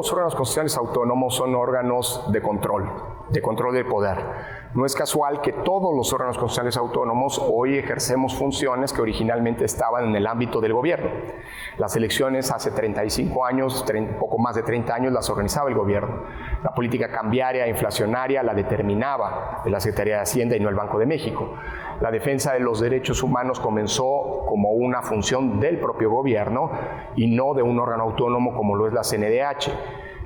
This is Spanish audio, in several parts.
los órganos constitucionales autónomos son órganos de control del poder. No es casual que todos los órganos constitucionales autónomos hoy ejercemos funciones que originalmente estaban en el ámbito del gobierno. Las elecciones hace 35 años, poco más de 30 años, las organizaba el gobierno. La política cambiaria, inflacionaria, la determinaba la Secretaría de Hacienda y no el Banco de México. La defensa de los derechos humanos comenzó como una función del propio gobierno y no de un órgano autónomo como lo es la CNDH.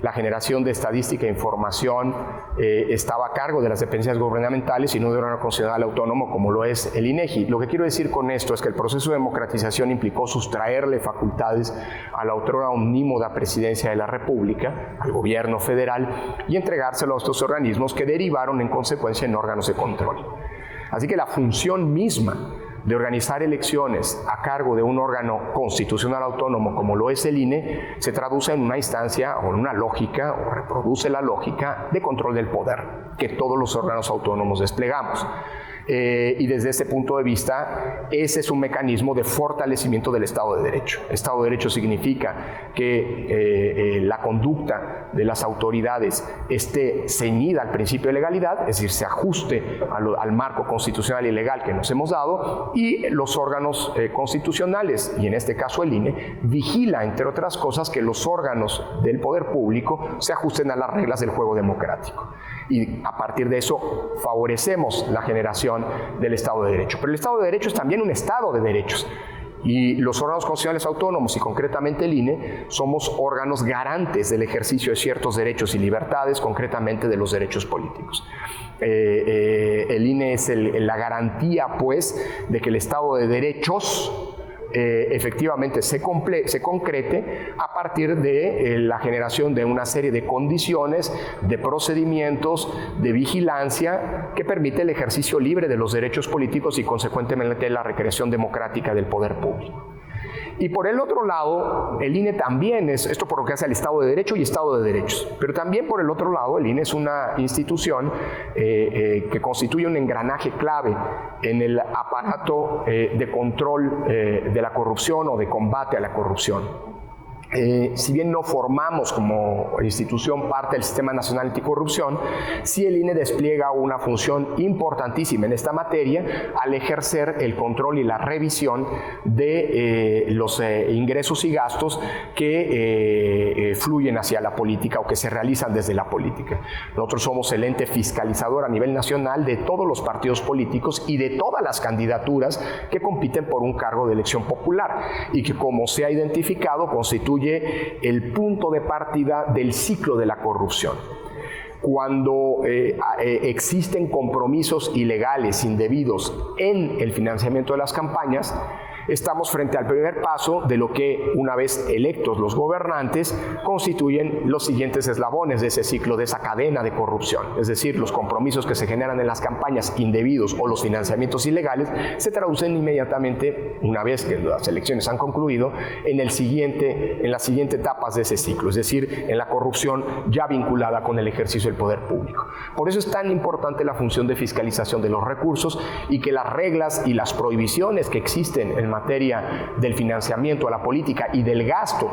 La generación de estadística e información estaba a cargo de las dependencias gubernamentales y no de un órgano constitucional autónomo como lo es el INEGI. Lo que quiero decir con esto es que el proceso de democratización implicó sustraerle facultades a la autora omnímoda Presidencia de la República, al gobierno federal, y entregárselo a estos organismos que derivaron en consecuencia en órganos de control. Así que la función misma de organizar elecciones a cargo de un órgano constitucional autónomo como lo es el INE, se traduce en una instancia o en una lógica, o reproduce la lógica de control del poder que todos los órganos autónomos desplegamos. Y desde ese punto de vista, ese es un mecanismo de fortalecimiento del Estado de Derecho. Estado de Derecho significa que la conducta de las autoridades esté ceñida al principio de legalidad, es decir, se ajuste al marco constitucional y legal que nos hemos dado, y los órganos constitucionales, y en este caso el INE, vigila, entre otras cosas, que los órganos del poder público se ajusten a las reglas del juego democrático. Y a partir de eso favorecemos la generación del Estado de Derecho. Pero el Estado de Derecho es también un Estado de derechos. Y los órganos constitucionales autónomos, y concretamente el INE, somos órganos garantes del ejercicio de ciertos derechos y libertades, concretamente de los derechos políticos. El INE es la garantía, pues, de que el Estado de derechos efectivamente se concrete a partir de la generación de una serie de condiciones, de procedimientos, de vigilancia que permite el ejercicio libre de los derechos políticos y consecuentemente la recreación democrática del poder público. Y por el otro lado, el INE también es, esto por lo que hace al Estado de Derecho y Estado de Derechos, pero también por el otro lado, el INE es una institución que constituye un engranaje clave en el aparato de control de la corrupción o de combate a la corrupción. Si bien no formamos como institución parte del Sistema Nacional Anticorrupción, sí el INE despliega una función importantísima en esta materia al ejercer el control y la revisión de los ingresos y gastos que fluyen hacia la política o que se realizan desde la política. Nosotros somos el ente fiscalizador a nivel nacional de todos los partidos políticos y de todas las candidaturas que compiten por un cargo de elección popular y que, como se ha identificado, constituye el punto de partida del ciclo de la corrupción. Cuando existen compromisos ilegales, indebidos en el financiamiento de las campañas, estamos frente al primer paso de lo que, una vez electos los gobernantes, constituyen los siguientes eslabones de ese ciclo, de esa cadena de corrupción. Es decir, los compromisos que se generan en las campañas indebidos o los financiamientos ilegales se traducen inmediatamente, una vez que las elecciones han concluido, en las siguientes etapas de ese ciclo, es decir, en la corrupción ya vinculada con el ejercicio del poder público. Por eso es tan importante la función de fiscalización de los recursos y que las reglas y las prohibiciones que existen en materia del financiamiento a la política y del gasto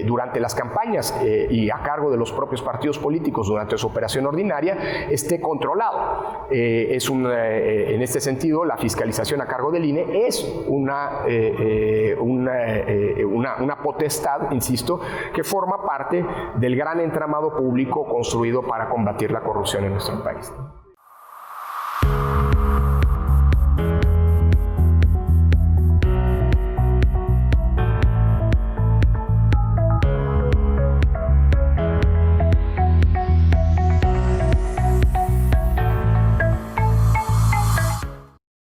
durante las campañas y a cargo de los propios partidos políticos durante su operación ordinaria esté controlado. En este sentido, la fiscalización a cargo del INE es una potestad, insisto, que forma parte del gran entramado público construido para combatir la corrupción en nuestro país.